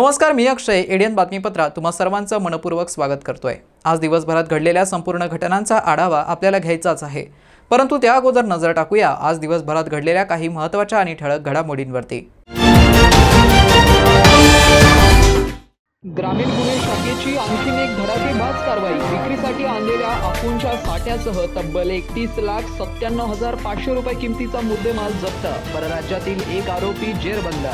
नमस्कार, मी अक्षय. एडियन बातमीपत्रात तुम्हा सर्वांचं मनपूर्वक स्वागत करतोय. आज दिवसभरात घडलेल्या संपूर्ण घटनांचा आढावा आपल्याला घ्यायचाच आहे, परंतु त्या अगोदर नजर टाकूया आज दिवसभरात घडलेल्या काही महत्त्वाच्या आणि ठळक घडामोडींवरती. ग्रामीण गुन्हे शाखेची आणखीन एक धडाकेबाज कारवाई. विक्रीसाठी आणलेल्या अफूंच्या साठ्यासह तब्बल 31,97,500 रुपये किमतीचा मुद्देमाल जप्त. परराज्यातील एक आरोपी जेरबंद.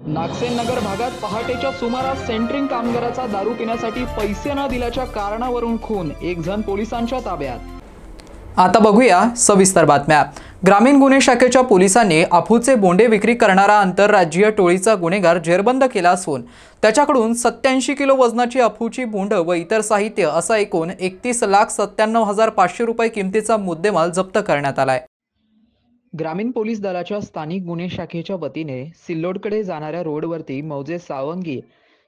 नागसेन नगर भागात पहाटेच्या सुमारास सेंटरिंग कामगाराचा दारू पिण्यासाठी पैसे न दिल्याच्या कारणावरून खून. एक जण पोलिसांच्या ताब्यात. आता बघूया सविस्तर बातम्या. ग्रामीण गुन्हे शाखेच्या पोलिसांनी अफूचे बोंडे विक्री करणारा आंतरराज्यीय टोळीचा गुन्हेगार जेरबंद केला असून त्याच्याकडून 87 किलो वजनाची अफूची बोंड व इतर साहित्य असा एकूण 31,97,500 रुपये किमतीचा मुद्देमाल जप्त करण्यात आलाय. ग्रामीण पोलीस दलाच्या स्थानिक गुन्हे शाखेच्या वतीने सिल्लोडकडे जाणाऱ्या रोडवरती मौजे सावंगी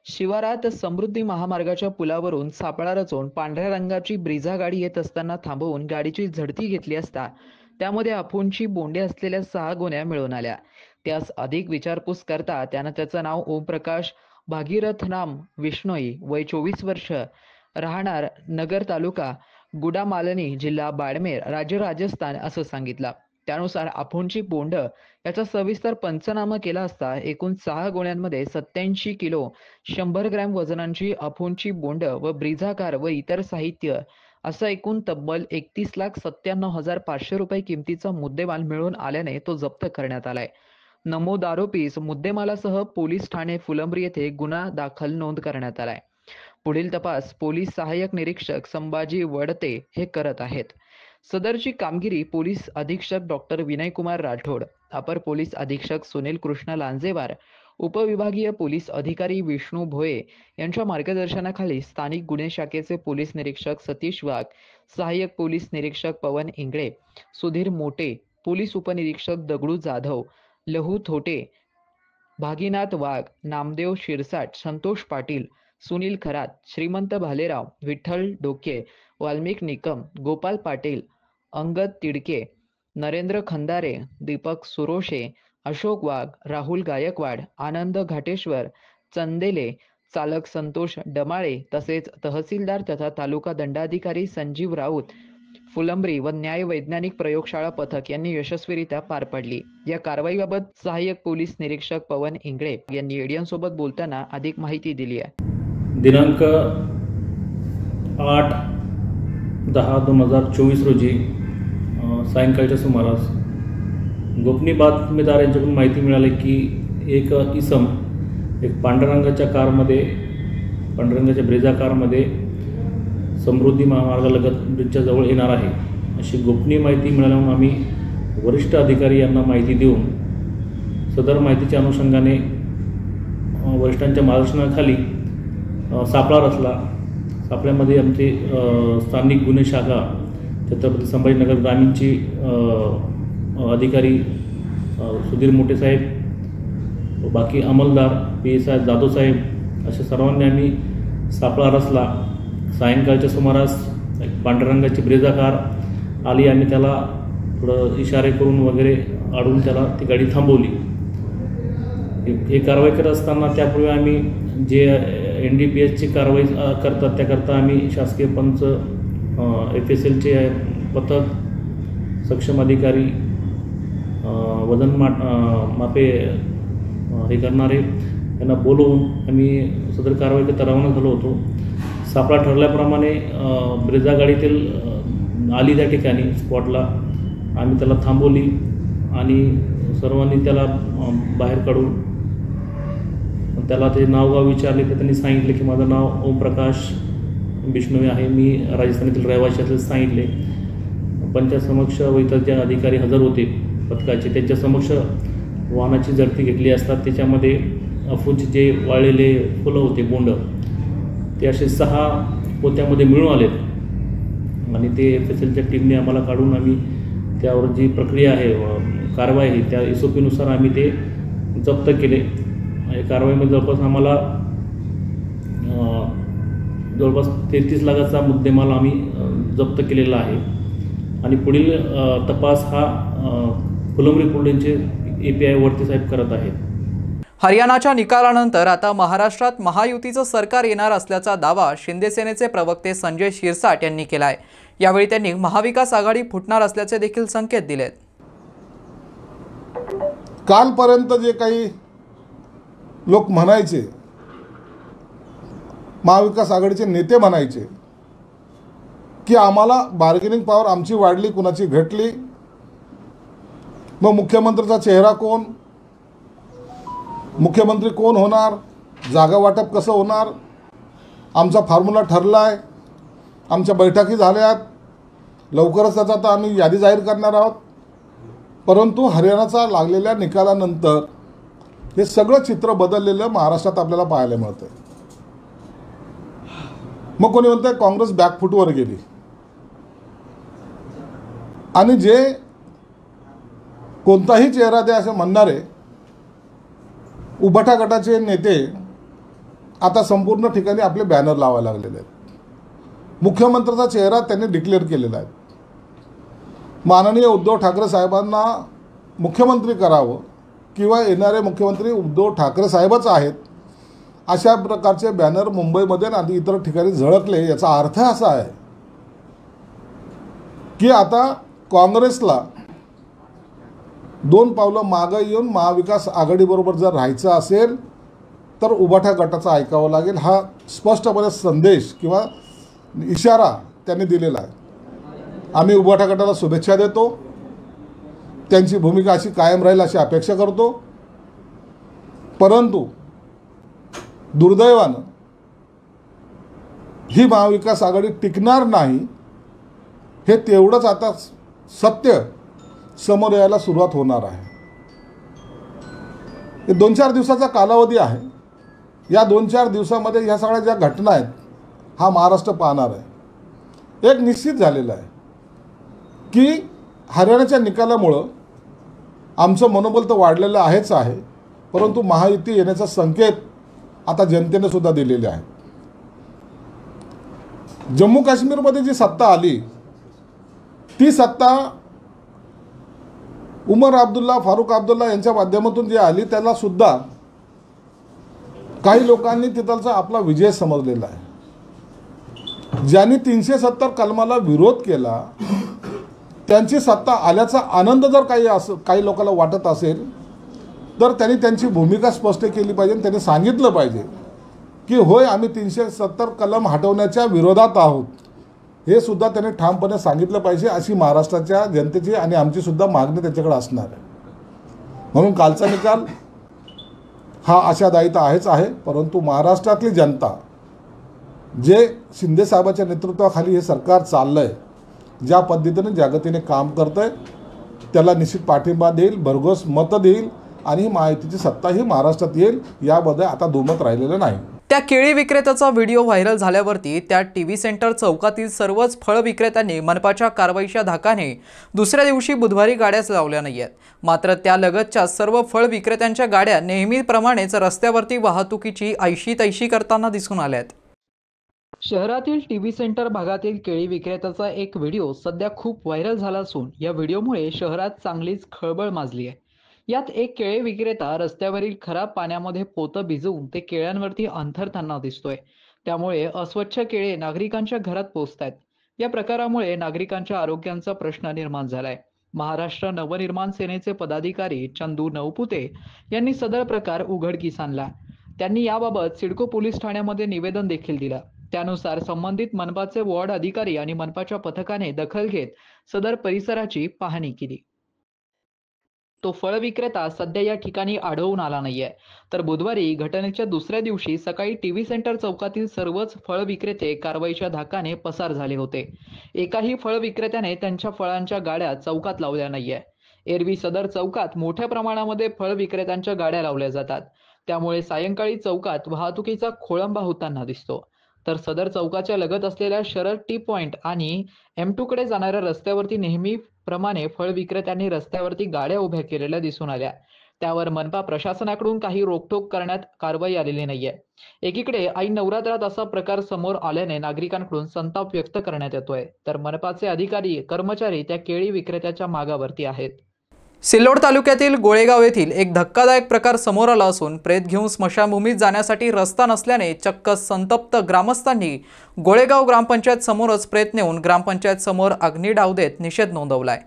शिवारात समृद्धी महामार्गाच्या पुलावरून सापळा रचून पांढऱ्या रंगाची ब्रिझा गाडी येत असताना थांबवून गाडीची झडती घेतली असता त्यामध्ये अफूंची बोंडे असलेल्या 6 गोण्या मिळून आल्या. त्यास अधिक विचारपूस करता त्यानं त्याचं नाव ओमप्रकाश भागीरथ नाम विष्णोई, वय 24 वर्ष, राहणार नगर तालुका गुडामालनी, जिल्हा बाडमेर, राज्य राजस्थान असं सांगितलं. त्यानुसार अफूंची बोंड याचा सविस्तर पंचनामा केला असता एकूण 6 गोण्यांमध्ये 87 किलो 100 ग्रॅम वजनांची अफूंची बोंड व ब्रिझाकार व इतर साहित्य असं एकूण तब्बल 31,97,500 रुपये किमतीचा मुद्देमाल मिळून आल्याने तो जप्त करण्यात आलाय. नमूद आरोपीस मुद्देमालासह पोलीस ठाणे फुलंब्री येथे गुन्हा दाखल नोंद करण्यात आलाय. पुढील तपास पोलीस सहाय्यक निरीक्षक संभाजी वडते हे करत आहेत. सदरची कामगिरी पोलीस अधीक्षक डॉक्टर विनयकुमार राठोड, अपर पोलीस अधीक्षक सुनील कृष्ण लांजेवार, उपविभागीय पोलीस अधिकारी विष्णू भोये यांच्या मार्गदर्शनाखाली स्थानिक गुन्हे शाखेचे पोलीस निरीक्षक सतीश वाघ, सहाय्यक पोलीस निरीक्षक पवन इंगळे, सुधीर मोटे, पोलीस उपनिरीक्षक दगडू जाधव, लहू थोटे, भागीनाथ वाघ, नामदेव शिरसाट, संतोष पाटील, सुनील खरात, श्रीमंत भालेराव, विठ्ठल डोके, वाल्मिक निकम, गोपाल पाटील, अंगद तिडके, नरेंद्र खंदारे, दीपक सुरोशे, अशोक वाघ, राहुल गायकवाड, आनंद घाटेश्वर, चंदेले, चालक संतोष डमाळे तसेच तहसीलदार तथा तालुका दंडाधिकारी संजीव राऊत, फुलंब्री व न्याय वैज्ञानिक प्रयोगशाळा पथक यांनी यशस्वीरित्या पार पाडली. या कारवाईबाबत सहाय्यक पोलीस निरीक्षक पवन इंगळे यांनी एडियन सोबत बोलताना अधिक माहिती दिली आहे. दिनांक 8/10/2024 रोजी सायंकाळच्या सुमारास गोपनीय बातमीदार यांच्याकडून माहिती मिळाली की एक इसम एक पांढऱ्या रंगाच्या ब्रेझा कारमध्ये समृद्धी महामार्गालगत ब्रिजच्या जवळ येणार आहे अशी गोपनीय माहिती मिळाल्यामुळे आम्ही वरिष्ठ अधिकारी यांना माहिती देऊन सदर माहितीच्या अनुषंगाने वरिष्ठांच्या मार्गदर्शनाखाली सापळा रचला. सापळ्यामध्ये आमचे स्थानिक गुन्हे शाखा छत्रपती संभाजीनगर ग्रामीणची अधिकारी सुधीर मोटे साहेब, बाकी अंमलदार PSI जाधव साहेब अशा सर्वांनी आम्ही सापळा रचला. सायंकाळच्या सुमारास एक पांढऱ्या रंगाची ब्रेझा कार आली. आम्ही त्याला थोडं इशारे करून वगैरे अडवून त्याला ती गाडी थांबवली. हे कारवाई करत असताना त्यापूर्वी आम्ही जे NDPSची कारवाई करतात त्याकरता आम्ही शासकीय पंच, FSLचे पथक, सक्षम अधिकारी, वजन मापे हे करणारे यांना बोलवून आम्ही सदर कारवाईकरता रवाना झालो होतो. सापळा ठरल्याप्रमाणे ब्रेझा गाडीतील आली त्या ठिकाणी स्पॉटला आम्ही त्याला थांबवली आणि सर्वांनी त्याला बाहेर काढून त्याला ते नावगाव विचारले तर त्यांनी सांगितले की माझं नाव ओमप्रकाश बिष्णोई आहे, मी राजस्थानातील रहिवासी असल्याचे सांगितले. पंचासमक्ष व इतर जे अधिकारी हजर होते पथकाचे त्यांच्यासमक्ष वाहनाची झडती घेतली असतात. त्याच्यामध्ये अफूचे जे वाळलेले फुलं होते बोंड ते असे 6 पोत्यामध्ये मिळून आलेत आणि ते FSLच्या टीमने आम्हाला काढून आम्ही त्यावर जी प्रक्रिया आहे कारवाई आहे त्या SOP नुसार आम्ही ते जप्त केले. कारवाईमध्ये जवळपास आम्हाला जवळपास 33 लाखाचा मुद्देमाल आम्ही जप्त केलेला आहे आणि पुढील तपास हा फुलंब्री पोलिसांचे API वरती साहेब करत आहेत. हरियाणाच्या निकालानंतर आता महाराष्ट्रात महायुतीचं सरकार येणार असल्याचा दावा शिंदे सेनेचे प्रवक्ते संजय शिरसाट यांनी केला आहे। यावेळी त्यांनी महाविकास आघाडी फुटणार असल्याचे देखील संकेत दिलेत। कालपर्यंत जे काही लोक म्हणायचे, महाविकास आघाडीचे नेते म्हणायचे की आम्हाला बार्गेनिंग पॉवर आमची वाढली, कुणाची घटली, मग मुख्यमंत्र्याचा चेहरा कोण, मुख्यमंत्री कोण होणार, जागा वाटप कसं होणार, आमचा फॉर्म्युला ठरला आहे, आमच्या बैठकी झाल्यात, लवकरच त्याचा आता आम्ही यादी जाहीर करणार आहोत। परंतु हरियाणाचा लागलेल्या निकालानंतर हे सगळं चित्र बदललेलं महाराष्ट्रात आपल्याला पाहायला मिळतं। मग कोणी म्हणतंय काँग्रेस बॅकफूटवर गेली, आणि जे कोणताही चेहरा द्या असे म्हणणारे उभाटा गटाचे नेते आता संपूर्ण ठिकाणी आपले बॅनर लावायला लागलेले आहेत। मुख्यमंत्र्याचा चेहरा त्यांनी डिक्लेअर केलेला आहे। माननीय उद्धव ठाकरे साहेबांना मुख्यमंत्री करावं किंवा येणारे मुख्यमंत्री उद्धव ठाकरे साहेबच आहेत, अशा प्रकारचे बॅनर मुंबईमध्ये आणि इतर ठिकाणी झळकले। याचा अर्थ असा आहे की आता काँग्रेसला दोन पावलं मागे येऊन महाविकास आघाडीबरोबर जर राहायचं असेल तर उभाटा गटाचा ऐकावं लागेल। हा स्पष्टपणे संदेश किंवा इशारा त्यांनी दिलेला आहे। आम्ही उभाटा गटाला शुभेच्छा देतो, त्यांची भूमिका अशी कायम राहील अशी अपेक्षा करतो। परंतु दुर्दैवानं ही महाविकास आघाडी टिकणार नाही, हे तेवढंच आता सत्य समोर यायला सुरुवात होणार आहे। हे 2-4 दिवसाचा कालावधी आहे। या 2-4 दिवसामध्ये ह्या सगळ्या ज्या घटना आहेत हा महाराष्ट्र पाहणार आहे। एक निश्चित झालेलं आहे की हरियाणाच्या निकालामुळं आमचं मनोबल तर वाढलेलं आहेच आहे, परंतु महायुती येण्याचा संकेत आता जनतेने सुद्धा दिलेले आहे। जम्मू काश्मीरमध्ये जी सत्ता आली ती सत्ता उमर अब्दुल्ला, फारुख अब्दुल्ला यांच्या माध्यमातून जी आली त्याला सुद्धा काही लोकांनी तिथलचा आपला विजय समजलेला आहे। ज्यांनी 370 कलमाला विरोध केला त्यांची सत्ता आल्याचा आनंद जर काही लोकांना वाटत असेल तर त्यांनी त्यांची भूमिका स्पष्ट केली पाहिजे। त्यांनी सांगितलं पाहिजे की होय आम्ही 370 कलम हटवण्याच्या विरोधात आहोत, हे सुद्धा त्यांनी ठामपणे सांगितलं पाहिजे। अशी महाराष्ट्राच्या जनतेची आणि आमची सुद्धा मागणी त्याच्याकडे असणार आहे। म्हणून कालचा निकाल हा आशादायी तर आहेच आहे, परंतु महाराष्ट्रातली जनता जे शिंदे साहेबांच्या नेतृत्वाखाली हे सरकार चाललंय, ज्या पद्धतीने जागतीने काम करतंय त्याला निश्चित पाठिंबा देईल, भरघोस मतं देईल आणि महायुतीची सत्ता ही महाराष्ट्रात येईल, यामध्ये आता दुमत राहिलेलं नाही। त्या केळी विक्रेत्याचा व्हिडिओ व्हायरल झाल्यावरती त्या टीव्ही सेंटर चौकातील सर्वच फळ विक्रेत्यांनी मनपाच्या कारवाईच्या धाकाने दुसऱ्या दिवशी बुधवारी गाड्याच लावल्या नाहीयेत। मात्र त्या लगतच्या सर्व फळ विक्रेत्यांच्या गाड्या नेहमीप्रमाणेच रस्त्यावरती वाहतुकीची ऐशी तैशी करताना दिसून आल्यात। शहरातील टीव्ही सेंटर भागातील केळी विक्रेत्याचा एक व्हिडिओ सध्या खूप व्हायरल झाला असून या व्हिडिओमुळे शहरात चांगलीच खळबळ माजली आहे। यात एक केळी विक्रेता रस्त्यावरील खराब पाण्यामध्ये पोतं भिजवून ते केळ्यांवरती अंथरताना दिसतोय। त्यामुळे अस्वच्छ केळे नागरिकांच्या घरात पोहोचतायत। या प्रकारामुळे नागरिकांच्या आरोग्याचा प्रश्न निर्माण झालाय। महाराष्ट्र नवनिर्माण सेनेचे पदाधिकारी चंदू नवपुते यांनी सदर प्रकार उघडकीस आणला। त्यांनी याबाबत सिडको पोलीस ठाण्यामध्ये निवेदन देखील दिलं। त्यानुसार संबंधित मनपाचे वॉर्ड अधिकारी आणि मनपाच्या पथकाने दखल घेत सदर परिसराची पाहणी केली। तो फळ विक्रेता सध्या या ठिकाणी आढळून आला नाहीये। तर बुधवारी घटनेच्या दुसऱ्या दिवशी सकाळी टीव्ही सेंटर चौकातील सर्वच फळ विक्रेते कारवाईच्या धाकाने पसार झाले होते। एकाही फळ विक्रेत्याने त्यांच्या फळांच्या गाड्या चौकात लावल्या नाहीये। एरवी सदर चौकात मोठ्या प्रमाणामध्ये फळ विक्रेत्यांच्या गाड्या लावल्या जातात, त्यामुळे सायंकाळी चौकात वाहतुकीचा खोळंबा होताना दिसतो। तर सदर चौकाच्या लगत असलेल्या शरद टी पॉइंट आणि M2 कडे जाणाऱ्या रस्त्यावरती नेहमीप्रमाणे फळ विक्रेत्यांनी रस्त्यावरती गाड्या उभ्या केलेल्या दिसून आल्या। त्यावर मनपा प्रशासनाकडून काही रोकटोक करण्यात कारवाई आलेली नाहीये। एकीकडे ऐन नवरात्रात असा प्रकार समोर आल्याने नागरिकांकडून संताप व्यक्त करण्यात येतोय, तर मनपाचे अधिकारी कर्मचारी त्या केळी विक्रेत्याच्या मागावरती आहेत। सिल्लोड तालुक्यातील गोळेगाव येथील एक धक्कादायक प्रकार समोर आला असून प्रेत घेऊन स्मशानभूमीत जाण्यासाठी रस्ता नसल्याने चक्क संतप्त ग्रामस्थांनी गोळेगाव ग्रामपंचायत समोरच प्रेत नेऊन ग्रामपंचायत समोर अग्निडाव देत निषेध नोंदवलाय।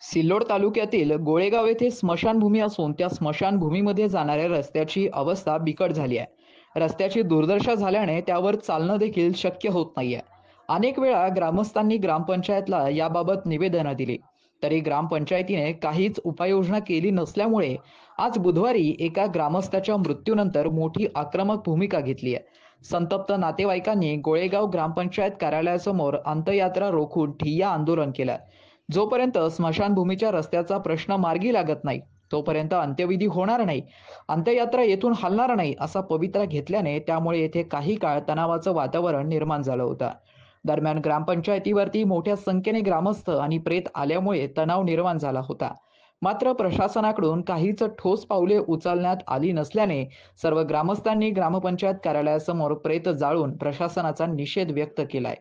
सिल्लोड तालुक्यातील गोळेगाव येथे स्मशानभूमी असून त्या स्मशानभूमीमध्ये जाणाऱ्या रस्त्याची अवस्था बिकट झाली आहे। रस्त्याची दुर्दशा झाल्याने त्यावर चालणं देखील शक्य होत नाहीये। अनेक वेळा ग्रामस्थांनी ग्रामपंचायतला याबाबत निवेदनं दिली तरी ग्रामपंचायतीने काहीच उपाययोजना केली नसल्यामुळे आज बुधवारी एका ग्रामस्थाच्या मृत्यूनंतर मोठी आक्रमक भूमिका घेतली आहे। संतप्त नातेवाईकांनी गोळेगाव ग्रामपंचायत कार्यालयासमोर अंत्ययात्रा रोखून ठिय्या आंदोलन केलं। जोपर्यंत स्मशानभूमीच्या रस्त्याचा प्रश्न मार्गी लागत नाही तोपर्यंत अंत्यविधी होणार नाही, अंत्ययात्रा येथून हलणार नाही असा पवित्रा घेतल्याने त्यामुळे येथे काही काळ तणावाचं वातावरण निर्माण झालं होतं। दरम्यान ग्रामपंचायतीवरती मोठ्या संख्येने ग्रामस्थ आणि प्रेत आल्यामुळे तणाव निर्माण झाला होता। मात्र प्रशासनाकडून काहीच ठोस पावले उचलण्यात आली नसल्याने सर्व ग्रामस्थांनी ग्रामपंचायत कार्यालयासमोर प्रेत जाळून प्रशासनाचा निषेध व्यक्त केलाय।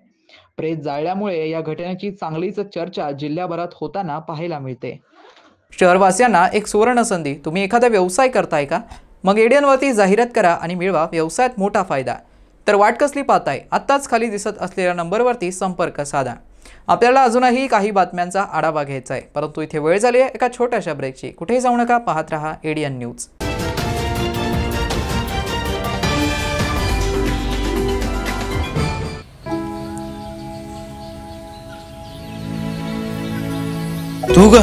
प्रेत जाळल्यामुळे या घटनेची चांगलीच चर्चा जिल्ह्याभरात होताना पाहायला मिळते। शहरवासियांना एक सुवर्ण संधी। तुम्ही एखादा व्यवसाय करताय का? मग एडियनवरती जाहिरात करा आणि मिळवा व्यवसायात मोठा फायदा। तर वाट कसली पाहताय? आत्ताच खाली दिसत असलेल्या नंबरवरती संपर्क साधा। आपल्याला अजूनही काही बातम्यांचा आढावा घ्यायचा आहे, परंतु इथे वेळ झाली आहे एका छोट्याशा ब्रेकची। कुठेही जाऊ नका, पाहत रहा एडियन न्यूज। तू ग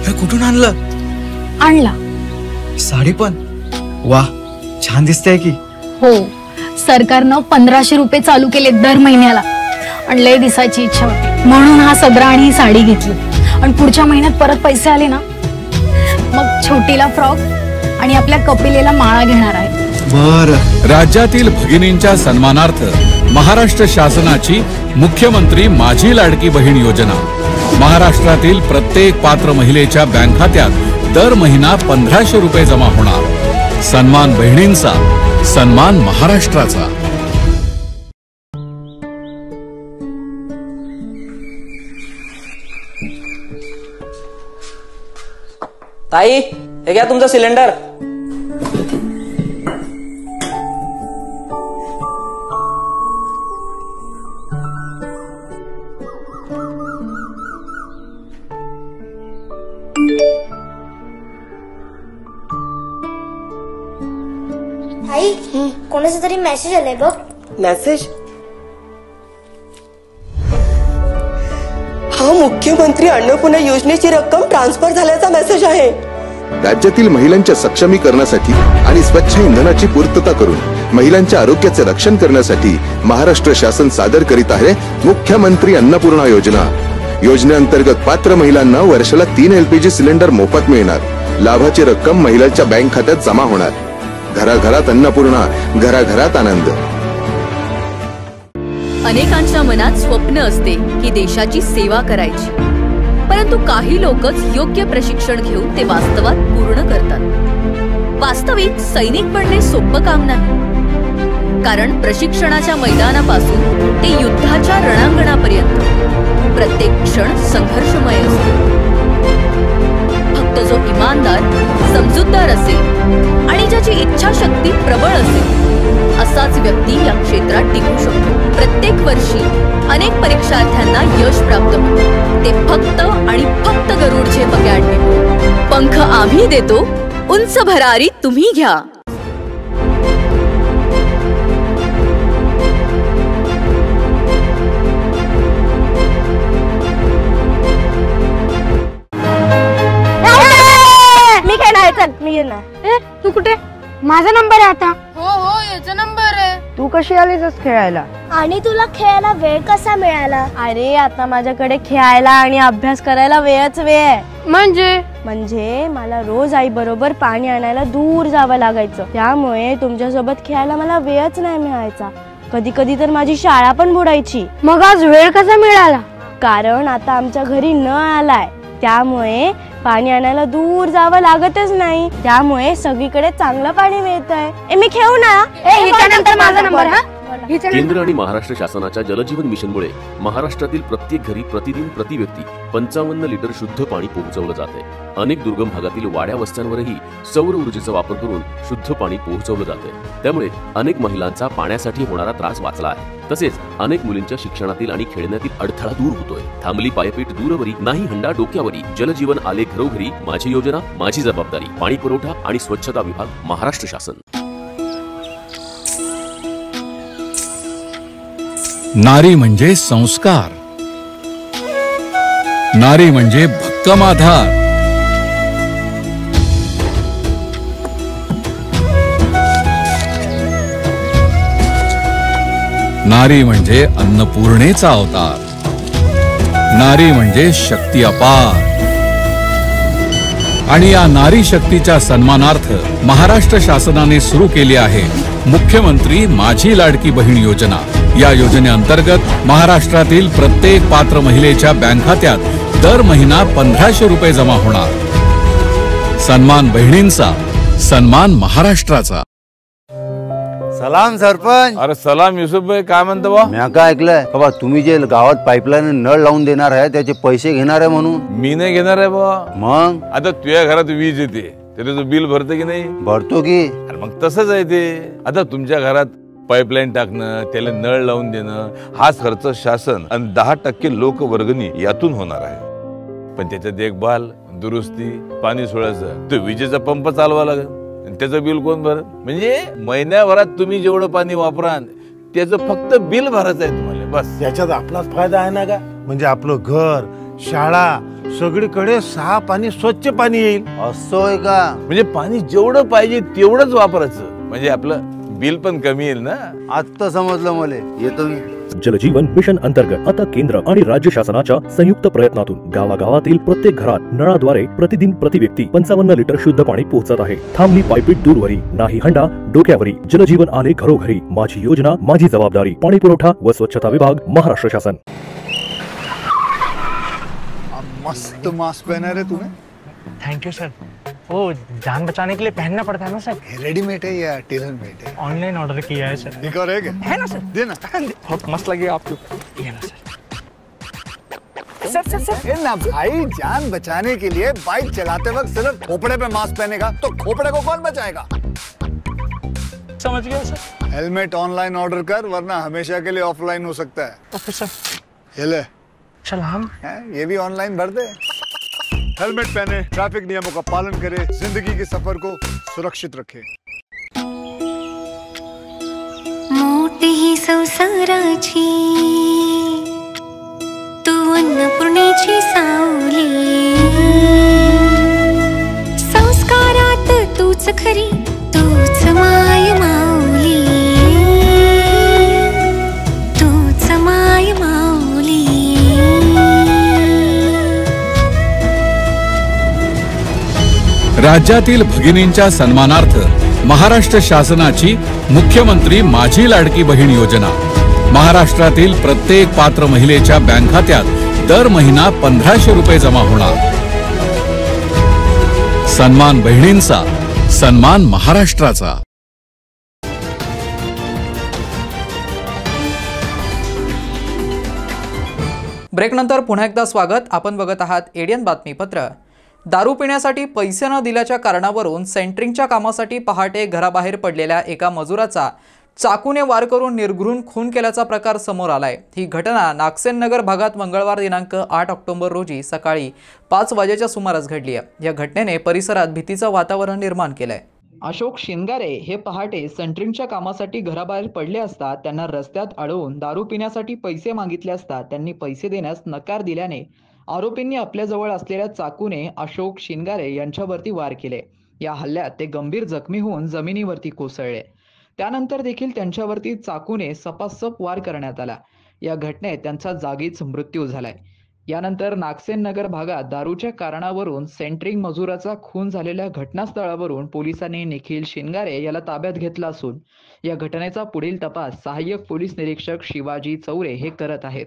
हे कुठून आणला साडी पण वा छान दिसते की। हो, सरकारनं 1500 रुपये चालू केले दर महिन्याला आणि लय दिसायची इच्छा होती म्हणून हा सदरा आणि ही साडी घेतली आणि पुढच्या महिन्यात परत पैसे आले ना मग छोटीला फ्रॉक आणि आपल्या कपिलेला माळा घेणार आहे। बर, राज्यातील भगिनींच्या सन्मानार्थ महाराष्ट्र शासनाची मुख्यमंत्री माझी लाडकी बहीण योजना महाराष्ट्रातील प्रत्येक पात्र महिलेच्या बँक खात्यात दर महिना 1500 रुपये जमा होणार। सन्मान बहिणींचा, सन्मान महाराष्ट्राचा। ताई, हे घ्या तुमचा सिलेंडर। आई, कोणाचा तरी मेसेज आलाय बघ। मेसेज? हा मुख्यमंत्री अन्नपूर्णा योजनेची रक्कम ट्रान्सफर झाल्याचा मेसेज आहे। राज्यातील महिलांच्या सक्षमीकरणासाठी आणि स्वच्छ इंधनाची पूर्तता करून महिलांच्या आरोग्याचे रक्षण करण्यासाठी महाराष्ट्र शासन सादर करीत आहे मुख्यमंत्री अन्नपूर्णा योजना। योजनेअंतर्गत पात्र महिलांना वर्षाला 3 LPG सिलेंडर मोफत मिळणार। लाभाची रक्कम महिलांच्या बँक खात्यात जमा होणार। घराघरात अन्नपूर्णा, घराघरात आनंद। अनेकांच्या मनात स्वप्न असते की देशाची सेवा करायची, परंतु काही लोकच योग्य प्रशिक्षण घेऊन ते वास्तवात पूर्ण करतात। वास्तविक सैनिक बनणे सोपं काम नाही, कारण प्रशिक्षणाच्या मैदानापासून ते युद्धाच्या रणांगणापर्यंत प्रत्येक क्षण संघर्षमय असतो। फक्त जो इमानदार, समजूतदार असेल आणि ज्याची इच्छाशक्ती प्रबळ असेल असाच व्यक्ती या क्षेत्रात टिकू शकतो। प्रत्येक वर्षी अनेक परीक्षार्थ्यांना यश प्राप्त होते, ते फक्त आणि फक्त गरुडचे बगॅट घेऊन। पंख आम्ही देतो, उंच भरारी तुम्ही घ्या। चल मी येणार। तू कुठे? माझा नंबर आहे आता। हो, याचा नंबर आहे। तू कशी आलीस खेळायला? आणि तुला खेळायला वेळ कसा मिळाला? अरे आता माझ्याकडे खेळायला आणि अभ्यास करायला वेळच वेळ आहे। म्हणजे मला रोज आई बरोबर पाणी आणायला दूर जावं लागायचं, त्यामुळे तुमच्यासोबत खेळायला मला वेळच नाही मिळायचा। कधी कधी तर माझी शाळा पण बुडायची। मग आज वेळ कसा मिळाला? कारण आता आमच्या घरी नळ आलाय, त्यामुळे पाणी आणायला दूर जावं लागतच नाही, त्यामुळे सगळीकडे चांगलं पाणी मिळतंय। मी खेळू ना? हिच्यानंतर माझा नंबर। हा केंद्र आणि महाराष्ट्र शासनाच्या जलजीवन मिशनमुळे महाराष्ट्रातील प्रत्येक घरी प्रतिदिन प्रति व्यक्ती 55 लिटर शुद्ध पाणी पोहोचवलं जाते। अनेक दुर्गम भागातील वाड्या वस्त्यांवरही सौर ऊर्जेचा वापर करून शुद्ध पाणी पोहोचवलं जाते। त्यामुळे अनेक महिलांचा पाण्यासाठी होणारा त्रास वाचला आहे। तसेच अनेक मुलींच्या शिक्षणातील आणि खेळण्यातील अडथळा दूर होतोय। थांबली पायपीट दूरवरी, नाही हंडा डोक्यावरी, जलजीवन आले घरोघरी, माझी योजना माझी जबाबदारी, पाणी पुरवठा आणि स्वच्छता विभाग, महाराष्ट्र शासन। नारी म्हणजे संस्कार, नारी म्हणजे भक्कम आधार, नारी म्हणजे अन्नपूर्णेचा अवतार, नारी म्हणजे शक्ती अपार। आणि या नारी शक्तीच्या सन्मानार्थ महाराष्ट्र शासनाने सुरू केली आहे मुख्यमंत्री माझी लाडकी बहीण योजना। या योजनेअंतर्गत महाराष्ट्रातील प्रत्येक पात्र महिलेच्या बँक खात्यात दर महिना 1500 रुपये जमा होणार। सन्मान बहिणींचा, सन्मान महाराष्ट्राचा। सलाम सरपंच। अरे सलाम युसुफ भाई, काय म्हणतो बा? मी काय ऐकलंय बाबा, तुम्ही जे गावात पाईपलाईन नळ लावून देणार आहे त्याचे पैसे घेणार आहे म्हणून। मी नाही घेणार आहे बा। मग आता तुझ्या घरात वीज येते, तरी तू बिल भरतो की नाही? भरतो की। अरे मग तसंच आहे ते। आता तुमच्या घरात पाईपलाईन टाकणं, त्याला नळ लावून देणं, हाच खर्च शासन आणि 10% लोकवर्गणी यातून होणार आहे। पण त्याच्या देखभाल, दुरुस्ती, पाणी सोडायचं, तो विजेचा पंप चालवा लागेल, त्याचं बिल कोण भरत? म्हणजे महिन्याभरात तुम्ही जेवढं पाणी वापराल त्याचं फक्त बिल भरायचं आहे तुम्हाला, बस। याच्यात आपलाच फायदा आहे ना का? म्हणजे आपलं घर, शाळा, सगळीकडे साफ आणि स्वच्छ पाणी येईल। असं का? म्हणजे पाणी जेवढं पाहिजे तेवढंच वापरायचं, म्हणजे आपलं बिल पण कमी येईल ना। आता समजलं मला, येतो मी। जलजीवन मिशन अंतर्गत आता केंद्र आणि राज्य शासनाच्या संयुक्त प्रयत्नातून गावागावातील प्रत्येक घरात नळाद्वारे प्रतिदिन प्रति व्यक्ती 55 लिटर शुद्ध पाणी पोहोचत आहे। थांबली पायपीट दूरवरी, नाही हंडा डोक्यावरी, जलजीवन आले घरोघरी, माझी योजना माझी जबाबदारी, पाणी पुरवठा व स्वच्छता विभाग, महाराष्ट्र शासन। मस्त मास्क पहना रहे तुम्हें। Thank you sir. वो जान बचाने के लिए पहनना पड़ता है ना सर। रेडीमेड है या टेलर मेड है? ऑनलाइन ऑर्डर किया है सर। एक और है ना सर? देना। बहुत मस्त लगे आपको। ये ना सर। सर ये ना भाई, जान बचाने के लिए बाइक चलाते वक्त सिर्फ खोपड़े पे मास्क पहनेगा तो खोपड़े को कौन बचाएगा? समझ गया सर। हेलमेट ऑनलाइन ऑर्डर कर, वरना हमेशा के लिए ऑफलाइन हो सकता है। Okay sir. ये ले। सलाम। ये भी ऑनलाइन भर दे। हेलमेट पहने, ट्रैफिक नियमों का पालन करे, जिंदगी के सफर को सुरक्षित रखे। मोठी ही संसाराची तू अन्नपूर्णेची सावली, संस्कारात तूच खरी, तूच माय माऊली, तूच माय माऊली। राज्यातील भगिनींच्या सन्मानार्थ महाराष्ट्र शासनाची मुख्यमंत्री माझी लाडकी बहीण योजना। महाराष्ट्रातील प्रत्येक पात्र महिलेच्या बँक खात्यात दर महिना 1500 रुपये जमा होणार। सन्मान बहिणींचा, सन्मान महाराष्ट्राचा। ब्रेकनंतर पुन्हा एकदा स्वागत। आपण बघत आहात एडियन बातमीपत्र। दारू पिण्यासाठी पैसे न दिल्याच्या कारणावरून सेंटरिंगच्या कामासाठी पहाटे घराबाहेर पडलेल्या एका मजुराचा चाकूने वार करून निर्घृण खून केल्याचा प्रकार समोर आलाय। ही घटना नागसेन नगर भागात मंगळवार दिनांक 8 ऑक्टोबर रोजी सकाळी 5 वाजेच्या सुमारास घडली आहे। या घटनेने परिसरात भीतीचं वातावरण निर्माण केलंय। अशोक शिनगारे हे पहाटे सेंटरिंगच्या कामासाठी घराबाहेर पडले असता त्यांना रस्त्यात अडवून दारू पिण्यासाठी पैसे मागितले असता त्यांनी पैसे देण्यास नकार दिल्याने आरोपींनी आपल्याजवळ असलेल्या चाकूने अशोक शिनगारे यांच्यावरती वार केले। या हल्ल्यात ते गंभीर जखमी होऊन जमिनीवरती कोसळले। त्यानंतर देखील त्यांच्यावरती चाकूने सपासप वार करण्यात आला। या घटनेत त्यांचा जागीच मृत्यू झालाय। यानंतर नागसेन नगर भागात दारूच्या कारणावरून सेंटरिंग मजुराचा खून झालेल्या घटनास्थळावरून पोलिसांनी निखिल शिनगारे याला ताब्यात घेतला असून या घटनेचा पुढील तपास सहाय्यक पोलीस निरीक्षक शिवाजी चौरे हे करत आहेत।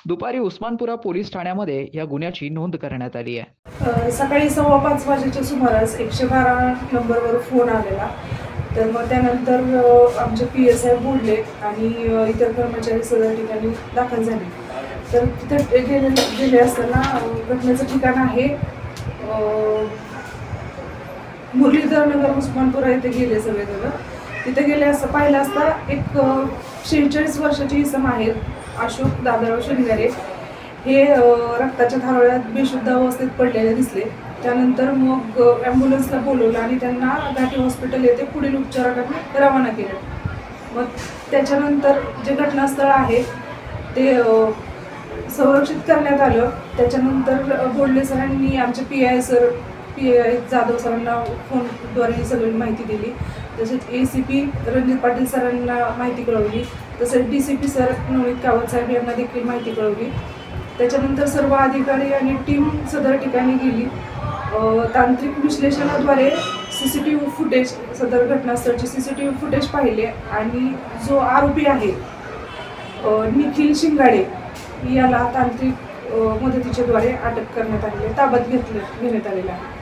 दुपारी उस्मानपुरा पोलीस ठाण्यामध्ये या गुन्ह्याची नोंद करण्यात आली आहे। सकाळी 5:15 वाजेच्या सुमारास 112 नंबरवर फोन आलेला तर मग त्यानंतर आमचे PSI बोलले आणि इतर कर्मचारी सदर ठिकाणी दाखल झाले. तर तिथे गेले असताना घटनेचं ठिकाण आहे मुरलीधर नगर उस्मानपुरा येथे गेले सगळेजण. तिथे गेले असं पाहिलं असता एक 46 वर्षाची इसम आहेत अशोक दादाराव शिंगारे. हे रक्ताच्या थारोळ्यात बेशुद्ध अवस्थेत पडलेले दिसले. त्यानंतर मग ॲम्ब्युलन्सला बोलवलं आणि त्यांना घाटी हॉस्पिटल येथे पुढील उपचारासाठी रवाना केलं. मग त्याच्यानंतर जे घटनास्थळ आहे ते संरक्षित करण्यात आलं. त्याच्यानंतर बोडले सरांनी आमचे PI जाधव सरांना फोनद्वारे सगळी माहिती दिली. तसेच ACP रणजित पाटील सरांना माहिती कळवली. तसेच DCP सर नवनीत कावत साहेब यांना देखील माहिती कळवली. त्याच्यानंतर सर्व अधिकारी आणि टीम सदर ठिकाणी गेली. तांत्रिक विश्लेषणाद्वारे CCTV फुटेज सदर घटनास्थळचे CCTV फुटेज पाहिले आणि जो आरोपी आहे निखिल शिंगाडे याला तांत्रिक मदतीच्याद्वारे अटक करण्यात आलेली, ताब्यात घेण्यात आलेला आहे.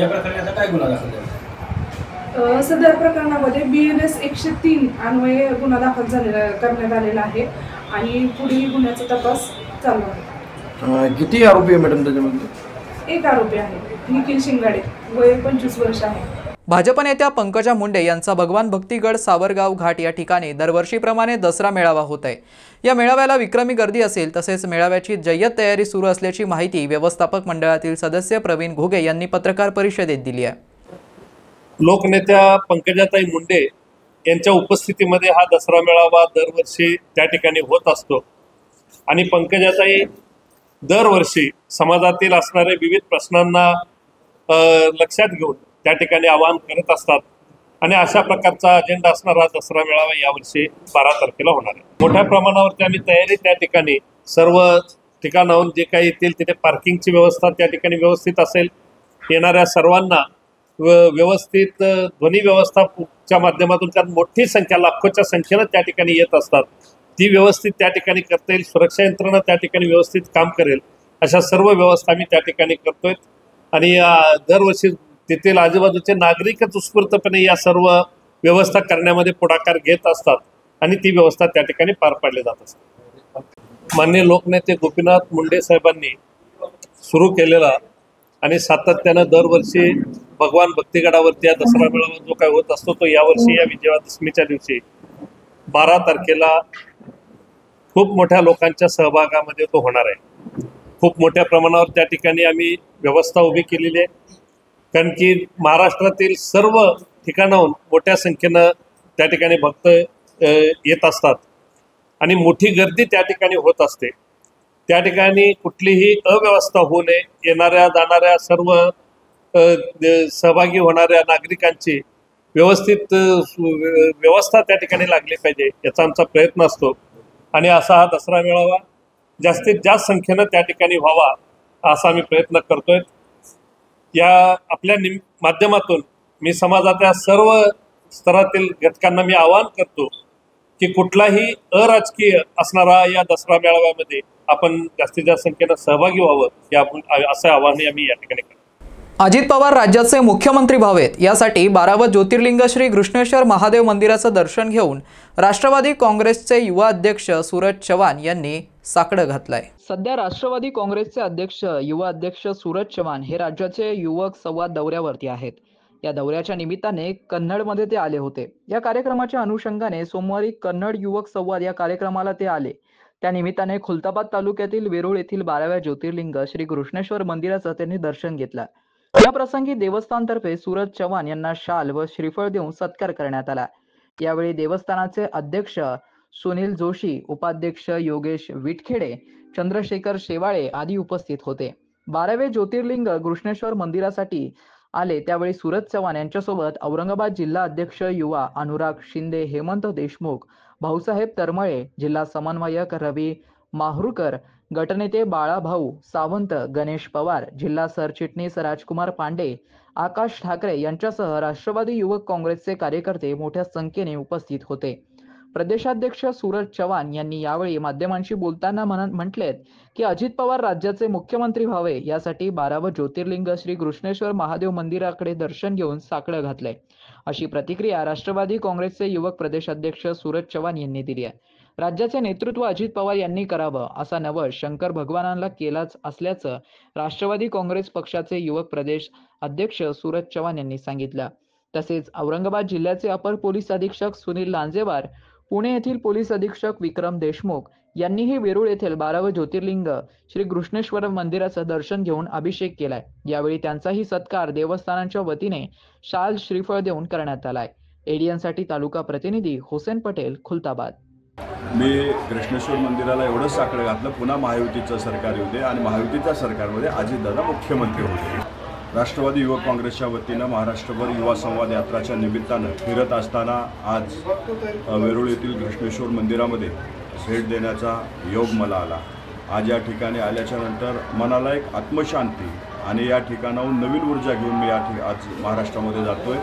या प्रकरणी आता काय गुन्हा दाखल झाला? सदर प्रकरणामध्ये BNS 103 अन्वये गुन्हा दाखल करण्यात आलेला आहे आणि पुढील गुन्ह्याचा तपास चालू आहे. किती आरोपी आहे मॅडम त्याच्यामध्ये? एक आरोपी आहे निखिल शिंगाडे, वय 25 वर्ष आहे. भाजप नेत्या पंकजा मुंडे यांचा भगवान भक्तीगड सावरगाव घाट या ठिकाणी दरवर्षीप्रमाणे दसरा मेळावा होत आहे. या मेळाव्याला विक्रमी गर्दी असेल तसेच मेळाव्याची जय्यत तयारी सुरू असल्याची माहिती व्यवस्थापक मंडळातील सदस्य प्रवीण घुगे यांनी पत्रकार परिषदेत दिली आहे. लोकनेत्या पंकजाताई मुंडे यांच्या उपस्थितीमध्ये हा दसरा मेळावा दरवर्षी त्या ठिकाणी होत असतो आणि पंकजाताई दरवर्षी समाजातील असणारे विविध प्रश्नांना लक्षात घेऊन त्या ठिकाणी आवाहन करत असतात आणि अशा प्रकारचा अजेंडा असणारा दसरा मेळावा यावर्षी 12 तारखेला होणार आहे. मोठ्या प्रमाणावरती आम्ही तयारी त्या ठिकाणी सर्व ठिकाणाहून जे काही येतील तिथे पार्किंगची व्यवस्था त्या ठिकाणी व्यवस्थित असेल. येणाऱ्या सर्वांना व्यवस्थित ध्वनी व्यवस्थाच्या माध्यमातून, कारण मोठी संख्या लाखोच्या संख्येनं त्या ठिकाणी येत असतात, ती व्यवस्थित त्या ठिकाणी करता येईल. सुरक्षा यंत्रणा त्या ठिकाणी व्यवस्थित काम करेल अशा सर्व व्यवस्था आम्ही त्या ठिकाणी करतोय आणि दरवर्षी तेथील आजूबाजूचे नागरिकच उत्स्फूर्तपणे या सर्व व्यवस्था करण्यामध्ये पुढाकार घेत असतात आणि ती व्यवस्था त्या ठिकाणी पार पाडली जात असते. माननीय लोकनेते गोपीनाथ मुंडे साहेबांनी सुरू केलेला आणि सातत्यानं दरवर्षी भगवान भक्तिगडावरती या दसरा मेळावा जो काय होत असतो तो यावर्षी या विजयादशमीच्या दिवशी 12 तारखेला खूप मोठ्या लोकांच्या सहभागामध्ये तो होणार आहे. खूप मोठ्या प्रमाणावर त्या ठिकाणी आम्ही व्यवस्था उभी केलेली आहे, कारण की महाराष्ट्रातील सर्व ठिकाणाहून मोठ्या संख्येनं त्या ठिकाणी भक्त येत असतात आणि मोठी गर्दी त्या ठिकाणी होत असते. त्या ठिकाणी कुठलीही अव्यवस्था होऊ नये. येणाऱ्या जाणाऱ्या सर्व सहभागी होणाऱ्या नागरिकांची व्यवस्थित व्यवस्था त्या ठिकाणी लागली पाहिजे याचा आमचा प्रयत्न असतो आणि असा हा दसरा मेळावा जास्तीत जास्त संख्येनं त्या ठिकाणी व्हावा असा आम्ही प्रयत्न करतोय. या आपल्या माध्यमातून मी समाजाच्या सर्व स्तरातील घटकांना मी आवाहन करतो की कुठलाही अराजकीय असणारा या दसरा मेळाव्यामध्ये आपण जास्तीत जास्त संख्येनं सहभागी व्हावं या असं आवाहन आम्ही या ठिकाणी करतो. अजित पवार राज्याचे मुख्यमंत्री व्हावेत यासाठी 12वं ज्योतिर्लिंग श्री घृष्णेश्वर महादेव मंदिराचं दर्शन घेऊन राष्ट्रवादी काँग्रेसचे युवा अध्यक्ष सूरज चव्हाण यांनी साकडं घातलंय. सध्या राष्ट्रवादी काँग्रेसचे अध्यक्ष युवा अध्यक्ष सूरज चव्हाण हे राज्याचे युवक संवाद दौऱ्यावरती आहेत. या दौऱ्याच्या निमित्ताने कन्नडमध्ये ते आले होते. या कार्यक्रमाच्या अनुषंगाने सोमवारी कन्नड युवक संवाद या कार्यक्रमाला ते आले. त्या निमित्ताने खुलताबाद तालुक्यातील वेरूळ येथील 12व्या ज्योतिर्लिंग श्री घृष्णेश्वर मंदिराचं त्यांनी दर्शन घेतलं. या प्रसंगी देवस्थानतर्फे सूरज चव्हाण यांना शाल व श्रीफळ देऊन सत्कार करण्यात आला. यावेळी देवस्थानाचे अध्यक्ष सुनील जोशी, उपाध्यक्ष योगेश विटखेडे, चंद्रशेखर शेवाळे आदी उपस्थित होते. 12वे ज्योतिर्लिंग घृष्णेश्वर मंदिरासाठी आले त्यावेळी सूरज चव्हाण यांच्यासोबत औरंगाबाद जिल्हा अध्यक्ष युवा अनुराग शिंदे, हेमंत देशमुख, भाऊसाहेब तरमळे, जिल्हा समन्वयक रवी माहुरकर, गटनेते बाळाभाऊ सावंत, गणेश पवार, जिल्हा सरचिटणीस राजकुमार पांडे, आकाश ठाकरे यांच्यासह राष्ट्रवादी युवक काँग्रेसचे कार्यकर्ते मोठ्या संख्येने उपस्थित होते. प्रदेशाध्यक्ष सूरज चव्हाण यांनी यावेळी माध्यमांशी बोलताना म्हटलेत की अजित पवार राज्याचे मुख्यमंत्री व्हावे यासाठी 12वे ज्योतिर्लिंग श्री घृष्णेश्वर महादेव मंदिराकडे दर्शन घेऊन साकडं घातलंय, अशी प्रतिक्रिया राष्ट्रवादी काँग्रेसचे युवक प्रदेशाध्यक्ष सूरज चव्हाण यांनी दिली आहे. राज्याचे नेतृत्व अजित पवार यांनी करावं असा नवस शंकर भगवानांना केलाच असल्याचं राष्ट्रवादी काँग्रेस पक्षाचे युवक प्रदेश अध्यक्ष सूरज चव्हाण यांनी सांगितलं. तसेच औरंगाबाद जिल्ह्याचे अपर पोलीस अधीक्षक सुनील लांजेवार, पुणे येथील पोलीस अधीक्षक विक्रम देशमुख यांनीही वेरूळ येथील 12वे ज्योतिर्लिंग श्री घृष्णेश्वर मंदिराचं दर्शन घेऊन अभिषेक केलाय. यावेळी त्यांचाही सत्कार देवस्थानांच्या वतीने शाल श्रीफळ देऊन करण्यात आलाय. एडीएनसाठी तालुका प्रतिनिधी हुसेन पटेल, खुलताबाद. मी घृष्णेश्वर मंदिराला एवढंच साकडं घातलं, पुन्हा महायुतीचं सरकार येऊ दे आणि महायुतीच्या सरकारमध्ये अजितदादा मुख्यमंत्री होते. राष्ट्रवादी युवक काँग्रेसच्या वतीनं महाराष्ट्रभर युवा संवाद यात्राच्या निमित्तानं फिरत असताना आज वेरूळ येथील घृष्णेश्वर मंदिरामध्ये भेट देण्याचा योग मला आला. आज या ठिकाणी आल्याच्या नंतर मनाला एक आत्मशांती आणि या ठिकाणाहून नवीन ऊर्जा घेऊन मी आज महाराष्ट्रामध्ये जातोय.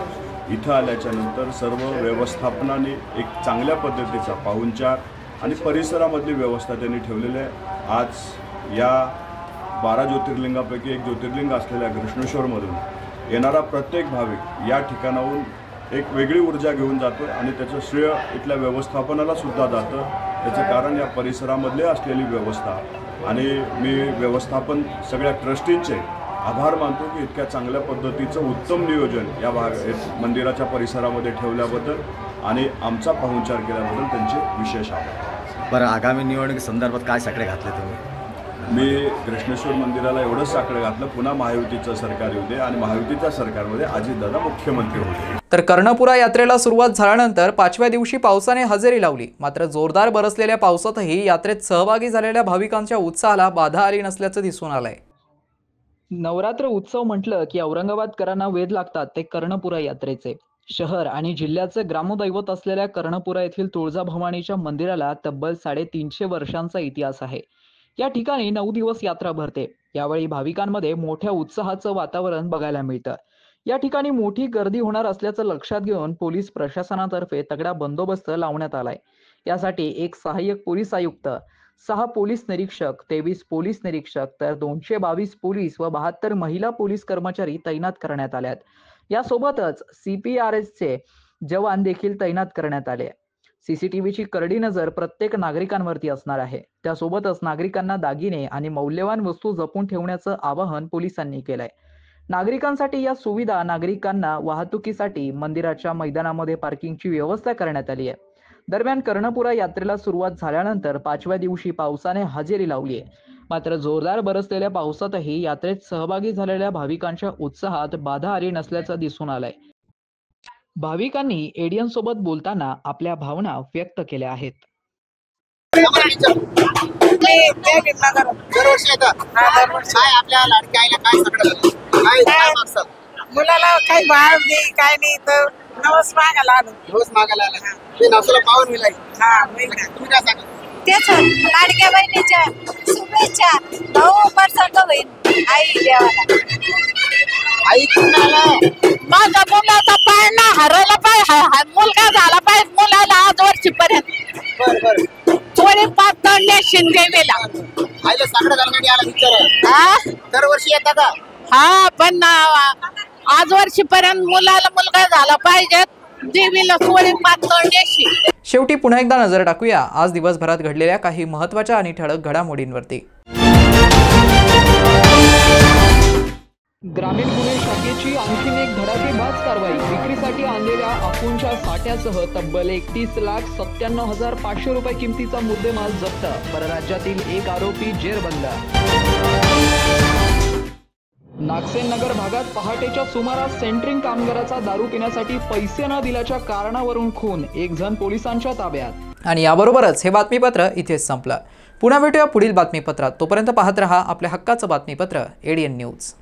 इथं आल्याच्या नंतर सर्व व्यवस्थापनाने एक चांगल्या पद्धतीचा पाहुणचार आणि परिसरामधली व्यवस्था त्यांनी ठेवलेली आहे. आज या 12 ज्योतिर्लिंगापैकी एक ज्योतिर्लिंग असलेल्या घृष्णेश्वरमधून येणारा प्रत्येक भाविक या ठिकाणाहून एक वेगळी ऊर्जा घेऊन जातो आणि त्याचं श्रेय इथल्या व्यवस्थापनाला सुद्धा जातं. त्याचं कारण या परिसरामधली असलेली व्यवस्था आणि मी व्यवस्थापन सगळ्या ट्रस्टींचे आभार मानतो की इतक्या चांगल्या पद्धतीचं उत्तम नियोजन या मंदिराच्या परिसरामध्ये ठेवल्याबद्दल आणि आमचा पाहुणचार केल्याबद्दल त्यांचे विशेष आभार. बरं, आगामी निवडणुकी संदर्भात काय साकडे घातले तुम्ही? मी घृष्णेश्वर मंदिराला एवढंच साकडं घातलं, पुन्हा महायुतीचं सरकार येऊ दे आणि महायुतीच्या सरकारमध्ये अजितदादा मुख्यमंत्री होते. तर कर्णपुरा यात्रेला सुरुवात झाल्यानंतर 5व्या दिवशी पावसाने हजेरी लावली. मात्र जोरदार बरसलेल्या पावसातही यात्रेत सहभागी झालेल्या भाविकांच्या उत्साहाला बाधा आली नसल्याचं दिसून आलंय. नवरात्र उत्सव म्हटलं की औरंगाबादकरांना वेध लागतात ते कर्णपुरा यात्रेचे. शहर आणि जिल्ह्याचे ग्रामदैवत असलेल्या कर्णपुरा येथील तुळजाभवानीच्या मंदिराला तब्बल 350 वर्षांचा इतिहास आहे. या ठिकाणी 9 दिवस यात्रा भरते. यावेळी भाविकांमध्ये मोठ्या उत्साहाचं वातावरण बघायला मिळतं. या ठिकाणी मोठी गर्दी होणार असल्याचं लक्षात घेऊन पोलीस प्रशासनातर्फे तगडा बंदोबस्त लावण्यात आलाय. यासाठी एक सहाय्यक पोलीस आयुक्त, 6 पोलीस निरीक्षक, 23 पोलीस निरीक्षक तर 222 पोलीस व 72 महिला पोलीस कर्मचारी तैनात करण्यात आल्यात. यासोबतच CPRSचे जवान देखील तैनात करण्यात आले. CCTVची करडी नजर प्रत्येक नागरिकांवरती असणार आहे. त्यासोबतच नागरिकांना दागिने आणि मौल्यवान वस्तू जपून ठेवण्याचं आवाहन पोलिसांनी केलंय. नागरिकांसाठी या सुविधा नागरिकांना वाहतुकीसाठी मंदिराच्या मैदानामध्ये पार्किंगची व्यवस्था करण्यात आली आहे. दरम्यान कर्णपुरा यात्रेला सुरुवात झाल्यानंतर 5व्या दिवशी पावसाने हजेरी लावली आहे. मात्र जोरदार बरसलेल्या पावसातही यात्रेत सहभागी झालेल्या भाविकांच्या उत्साहात बाधा आली नसल्याचं दिसून आलंय. भाविकांनी एडीएन सोबत बोलताना आपल्या भावना व्यक्त केल्या आहेत. मुलाला काही भाव नाही, काय नाही तर नवस मागायला आलो. ते नवसाला पाहून मिळाली. तुम्ही काय सांगा? तेच लाडक्या बहिणीच्या शुभेच्छा 9% होईल आई देवाला. आई कुणाला? माझा मुलाचा पाय ना हरवला पाय, मुलगा झाला पाय मुलाला आज वर्षीपर्यंत. बरं थोडी पातळल्या शिंदे मेला. आईला साकडं घालण्यासाठी आला विचार. दरवर्षी येता का? हा, पण आज वर्षीपर्यंत मुलगा झाला पाहिजे. देवीला थोडी पातळण्याशी. शेवटी पुन्हा एकदा नजर टाकूया आज दिवसभरात घडलेल्या काही महत्त्वाच्या आणि ठळक घडामोडींवरती. ग्रामीण गुन्हे शाखेची आणखीन एक धडाकेबाज कारवाई. विक्रीसाठी आणलेल्या अफूंच्या साठ्यासह तब्बल 31,97,500 रुपये किमतीचा मुद्देमाल जप्त. परराज्यातील एक आरोपी जेरबंद. नागसेन नगर भागात पहाटेच्या सुमारास सेंट्रिंग कामगाराचा दारू पिण्यासाठी पैसे न दिल्याच्या कारणावरून खून. एक जण पोलिसांच्या ताब्यात. आणि याबरोबरच हे बातमीपत्र इथेच संपलं. पुन्हा भेटूया पुढील बातमीपत्रात. तोपर्यंत पाहत रहा आपल्या हक्काचं बातमीपत्र एडीएन न्यूज.